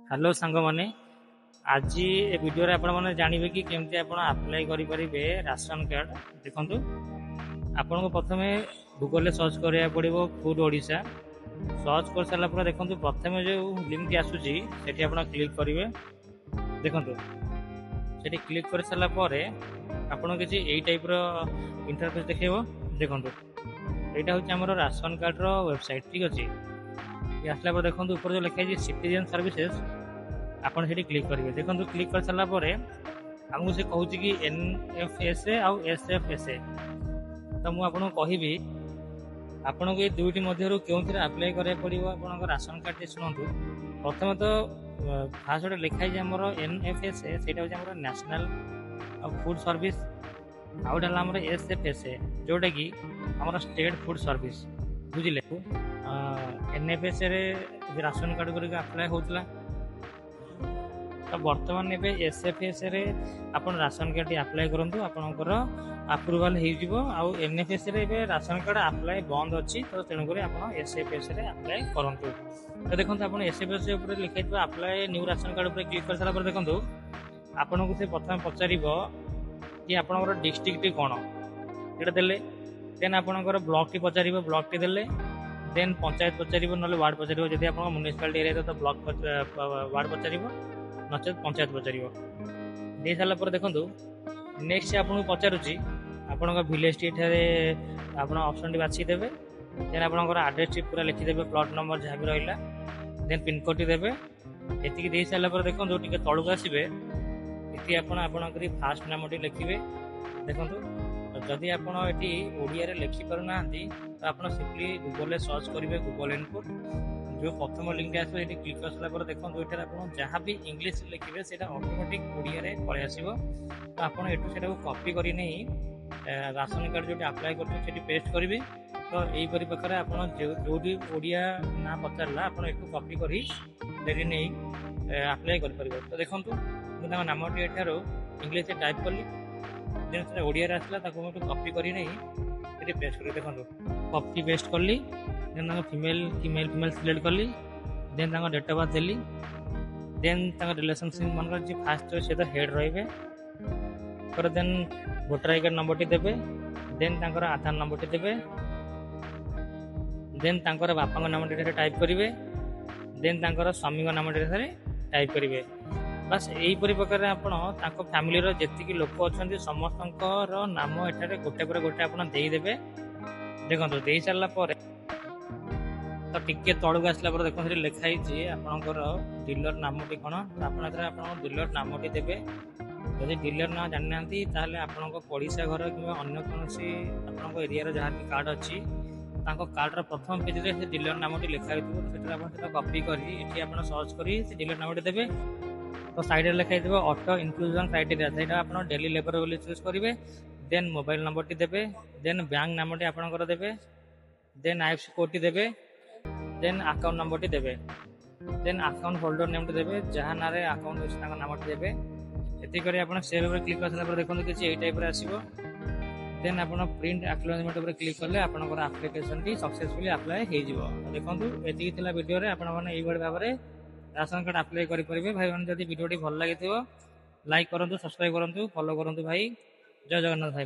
Hello सांग मैंने आज ए वीडियो रे आपण माने जानबे कि केमती आपण अप्लाई करि परिबे राशन कार्ड। देखंतु आपण को प्रथमे गूगल रे सर्च करिया पड़िबो फूड ओडिशा। सर्च कर सारा पर देखंतु प्रथमे जो लिंक आसुची सेठी आपण क्लिक करिवे। देखंतु सेठी क्लिक कर सारा पर आपण किछि एई टाइप रो इंटरफेस देखेबो। देखंतु एटा होची हमर राशन कार्ड रो वेबसाइट। ठीक अछि, ये आसला पर देखंतु ऊपर जो लिखा है सिटीजन सर्विसेज आपण सेठी क्लिक करिवे। देखंतु क्लिक कर सारा पर हमहु से कहूची कि एनएफएसए आउ एसएफएसए। तो मु आपन कहिबी आपन को ए दुईटी मध्यरु केउथिरे अप्लाई करे पड़िबो आपन राशन कार्ड। सुनंतु प्रथम तो फास्ट गोटे लिखा है हमर एनएफएसए सेटा होची हमर नेशनल फूड सर्विस। आउट हला हमर एसएफएसए जोटा कि हमर स्टेट फूड सर्विस। बुझिले एनएफएसए रे राशन कार्ड करके अप्लाई होतला। तो वर्तमान एबे एसएफएसए रे आपण राशन कार्ड अप्लाई करंतु आपनकर अप्रूवल हे जिवो। आ एनएफएसए रे एबे राशन कार्ड अप्लाई बंद अछि, तो तेन करे आपण एसएफएसए रे अप्लाई करंतु। तो देखंतु आपण एसएफएसए ऊपर लिखाइतो अप्लाई न्यू राशन कार्ड ऊपर क्लिक कर सारा पर देखंतु आपनको से प्रथम पचारिबो कि आपनकर डिस्ट्रिक्ट कोन एटा देले। देन आपनकर ब्लॉक टी पचारिबो, ब्लॉक टी देले। देन पंचायत पचारिबो नले वार्ड पचारिबो। जदि आपन म्युनिसिपालिटी एरिया तो ब्लॉक वार्ड पचारिबो नचेत पंचायत पचारिबो। दे साला पर देखंतु नेक्स्ट आपन पचारुची आपन विलेज टी एठारे आपन ऑप्शन टी बाछि देबे। देन आपनकर एड्रेस टी पूरा लिखि देबे, प्लॉट नंबर जहा भी रहिला। देन पिन कोड टी देबे। एतिकी दे साला पर देखंतु टिके तळुक आसीबे। एति आपनकर फास्ट नाम टी लिखिबे। देखंतु जदि आपण एटी ओडिया रे लिखि पारु नांती तो आपण सिंपली गूगल रे सर्च करिवे गूगल इनपुट। जो प्रथम लिंक आसो एटी क्लिक करसला पर देखंतु एटा आपण जहां भी इंग्लिश लिखिवे सेटा ऑटोमेटिक ओडिया रे पळे आसीबो। तो आपण एटू सेटा को कॉपी करी नै राशन कार्ड जो अप्लाई करते सेटी पेस्ट करिवे। तो एई परि प्रकार आपण जो भी ओडिया ना पचारला आपण एटू कॉपी करी देरी नै अप्लाई कर परिबो। तो देखंतु मु ना नामटी एठारो इंग्लिश रे टाइप करली। देन से ओडिया रे आसला ताको मु कॉपी करी नै एटी पेस्ट करी। देखंतु कॉपी पेस्ट करली। देन ताको फीमेल सिलेक्ट करली। देन ताको डेट ऑफ बर्थ देली। देन ताको रिलेशनशिप मन कर जे फास्ट से तो हेड रहिबे। पर then voter I card number टी देबे। देन ताकर आधार नंबर टी देबे। देन ताकर बापा नाम टी टाइप करिवे। देन ताकर स्वामी नाम टी टाइप करिवे। बस यही प्रकार आपण ताको फैमिली रो जेतिकी लोक अछंती समस्तंकर नाम एठारे गोटे पर गोटे आपण देई देबे। देखंतु देई सारला पर तो टिके तळुक आसला पर देखो लिखा है आपनकर डीलर नामटी कोन। आपण एथरा आपण डीलर नामटी देबे। यदि डीलर ना जाननांती ताहले आपनको पड़िसा घर कि अन्य कोनसी आपनको एरिया रो जहां कार्ड अछि ताको कार्ड रो प्रथम पेज रे से डीलर नामटी लिखा हितबो। सेटा आपण सेटा कॉपी करी एठी आपण सर्च करी से डीलर नामटी देबे। तो साइड रे लिखा हितबो ऑटो इंक्लूजन क्राइटेरिया सेटा आपण डेली लेबर बोली चूज करिवे। देन मोबाइल नंबर टी देबे। देन बैंक नामटी आपनकर देबे। देन आईएफएससी कोड टी देबे। देन अकाउंट नंबर टी देबे। देन अकाउंट होल्डर नेम टी देबे, जहां नारे अकाउंट अछि ताका नाम टी देबे। एति करी आपण सेव ऊपर क्लिक करला पर देखंतु कि एई टाइप रे आसीबो। देन आपण प्रिंट एक्नॉलेजमेंट ऊपर क्लिक करले आपनकर एप्लीकेशन टी सक्सेसफुली अप्लाई हे जिवो। देखंतु एति थिला वीडियो रे आपण माने एई बडे भाबरे राशन कार्ड अप्लाई करि परिबे। भाई माने जदि वीडियो टी भल लागिथिबो लाइक करंतु, सब्सक्राइब करंतु, फॉलो करंतु भाई। जय जगन्नाथ भाई।